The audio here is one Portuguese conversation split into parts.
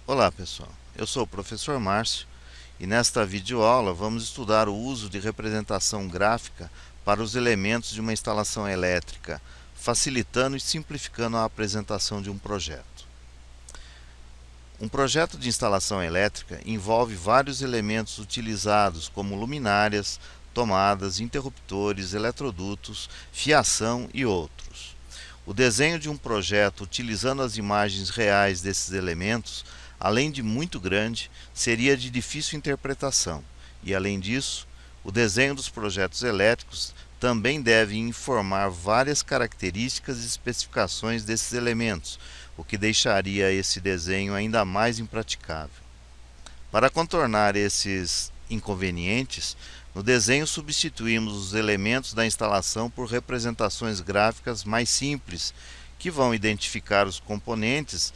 Olá pessoal, eu sou o professor Márcio e nesta videoaula vamos estudar o uso de representação gráfica para os elementos de uma instalação elétrica, facilitando e simplificando a apresentação de um projeto. Um projeto de instalação elétrica envolve vários elementos utilizados como luminárias, tomadas, interruptores, eletrodutos, fiação e outros. O desenho de um projeto utilizando as imagens reais desses elementos, além de muito grande, seria de difícil interpretação, e além disso, o desenho dos projetos elétricos também deve informar várias características e especificações desses elementos, o que deixaria esse desenho ainda mais impraticável. Para contornar esses inconvenientes, no desenho substituímos os elementos da instalação por representações gráficas mais simples, que vão identificar os componentes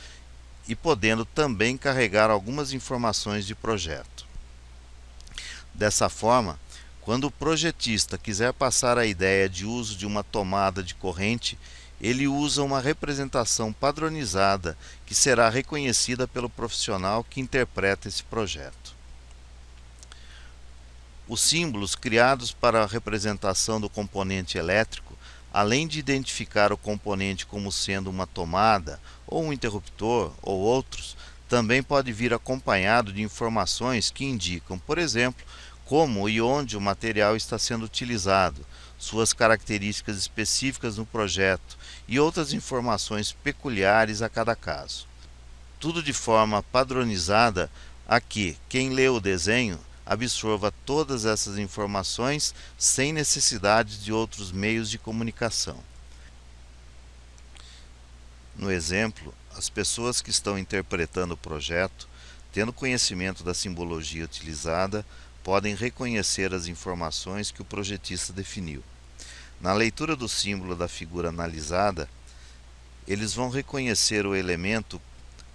e podendo também carregar algumas informações de projeto. Dessa forma, quando o projetista quiser passar a ideia de uso de uma tomada de corrente, ele usa uma representação padronizada que será reconhecida pelo profissional que interpreta esse projeto. Os símbolos criados para a representação do componente elétrico, além de identificar o componente como sendo uma tomada, ou um interruptor, ou outros, também pode vir acompanhado de informações que indicam, por exemplo, como e onde o material está sendo utilizado, suas características específicas no projeto e outras informações peculiares a cada caso. Tudo de forma padronizada a que quem lê o desenho absorva todas essas informações sem necessidade de outros meios de comunicação. No exemplo, as pessoas que estão interpretando o projeto, tendo conhecimento da simbologia utilizada, podem reconhecer as informações que o projetista definiu. Na leitura do símbolo da figura analisada, eles vão reconhecer o elemento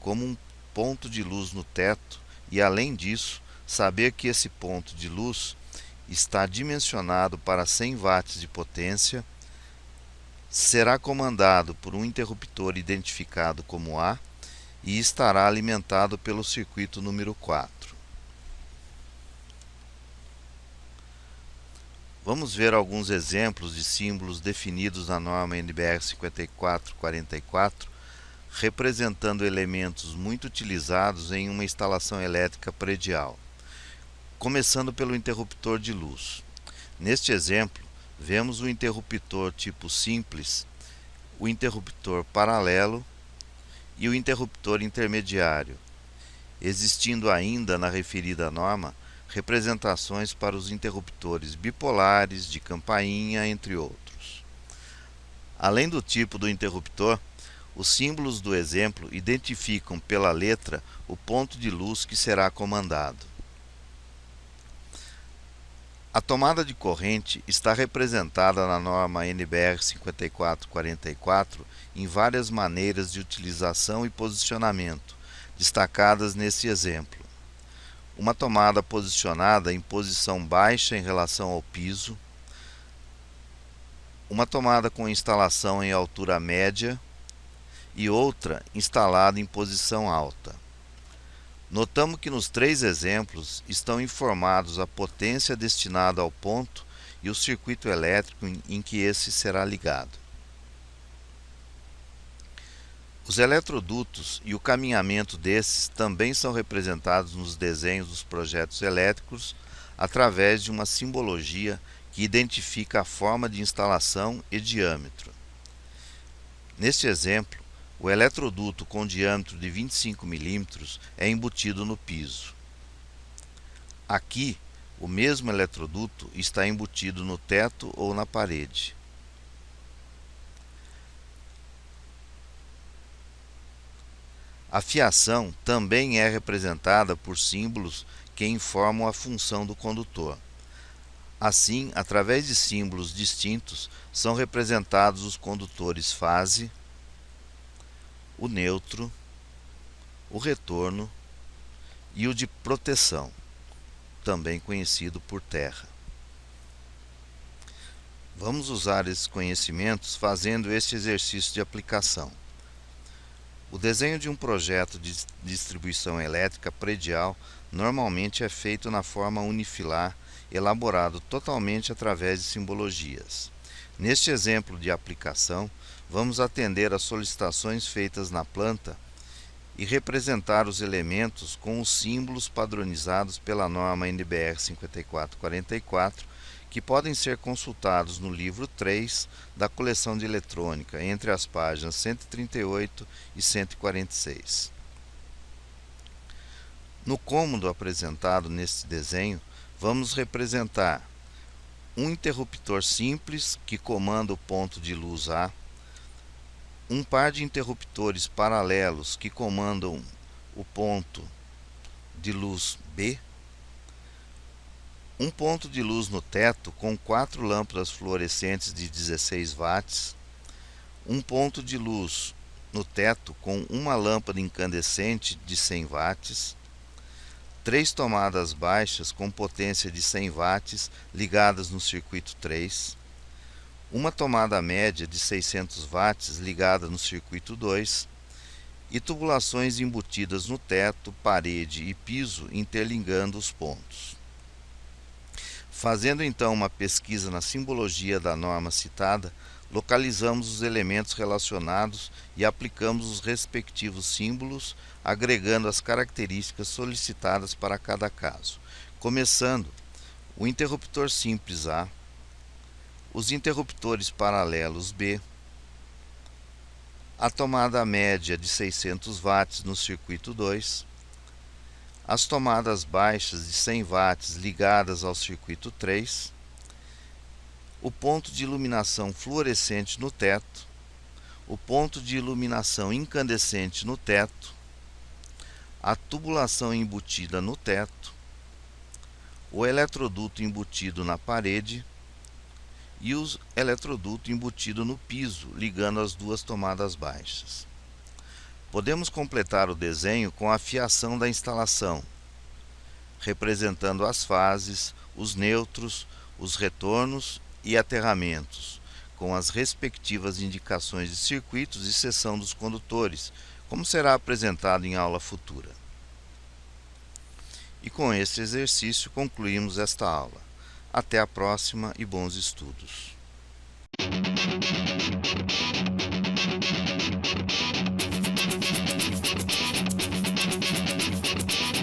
como um ponto de luz no teto e, além disso, saber que esse ponto de luz está dimensionado para 100 watts de potência, será comandado por um interruptor identificado como A e estará alimentado pelo circuito número 4. Vamos ver alguns exemplos de símbolos definidos na norma NBR 5444, representando elementos muito utilizados em uma instalação elétrica predial. Começando pelo interruptor de luz. Neste exemplo, vemos o interruptor tipo simples, o interruptor paralelo e o interruptor intermediário, existindo ainda na referida norma representações para os interruptores bipolares, de campainha, entre outros. Além do tipo do interruptor, os símbolos do exemplo identificam pela letra o ponto de luz que será comandado. A tomada de corrente está representada na norma NBR 5444 em várias maneiras de utilização e posicionamento, destacadas nesse exemplo. Uma tomada posicionada em posição baixa em relação ao piso, uma tomada com instalação em altura média e outra instalada em posição alta. Notamos que nos três exemplos estão informados a potência destinada ao ponto e o circuito elétrico em que esse será ligado. Os eletrodutos e o caminhamento desses também são representados nos desenhos dos projetos elétricos através de uma simbologia que identifica a forma de instalação e diâmetro. Neste exemplo, o eletroduto com diâmetro de 25 mm é embutido no piso. Aqui, o mesmo eletroduto está embutido no teto ou na parede. A fiação também é representada por símbolos que informam a função do condutor. Assim, através de símbolos distintos, são representados os condutores fase, o neutro, o retorno e o de proteção, também conhecido por terra. Vamos usar esses conhecimentos fazendo este exercício de aplicação. O desenho de um projeto de distribuição elétrica predial normalmente é feito na forma unifilar, elaborado totalmente através de simbologias. Neste exemplo de aplicação, vamos atender às solicitações feitas na planta e representar os elementos com os símbolos padronizados pela norma NBR 5444, que podem ser consultados no livro 3 da coleção de eletrônica, entre as páginas 138 e 146. No cômodo apresentado neste desenho, vamos representar um interruptor simples que comanda o ponto de luz A, um par de interruptores paralelos que comandam o ponto de luz B, um ponto de luz no teto com 4 lâmpadas fluorescentes de 16 watts, um ponto de luz no teto com uma lâmpada incandescente de 100 watts, 3 tomadas baixas com potência de 100 watts ligadas no circuito 3, uma tomada média de 600 watts ligada no circuito 2 e tubulações embutidas no teto, parede e piso interligando os pontos. Fazendo então uma pesquisa na simbologia da norma citada, localizamos os elementos relacionados e aplicamos os respectivos símbolos, agregando as características solicitadas para cada caso. Começando, o interruptor simples A, os interruptores paralelos B, a tomada média de 600 watts no circuito 2, as tomadas baixas de 100 watts ligadas ao circuito 3, o ponto de iluminação fluorescente no teto, o ponto de iluminação incandescente no teto, a tubulação embutida no teto, o eletroduto embutido na parede e o eletroduto embutido no piso, ligando as duas tomadas baixas. Podemos completar o desenho com a fiação da instalação, representando as fases, os nêutrons, os retornos e aterramentos, com as respectivas indicações de circuitos e seção dos condutores, como será apresentado em aula futura. E com este exercício concluímos esta aula. Até a próxima e bons estudos!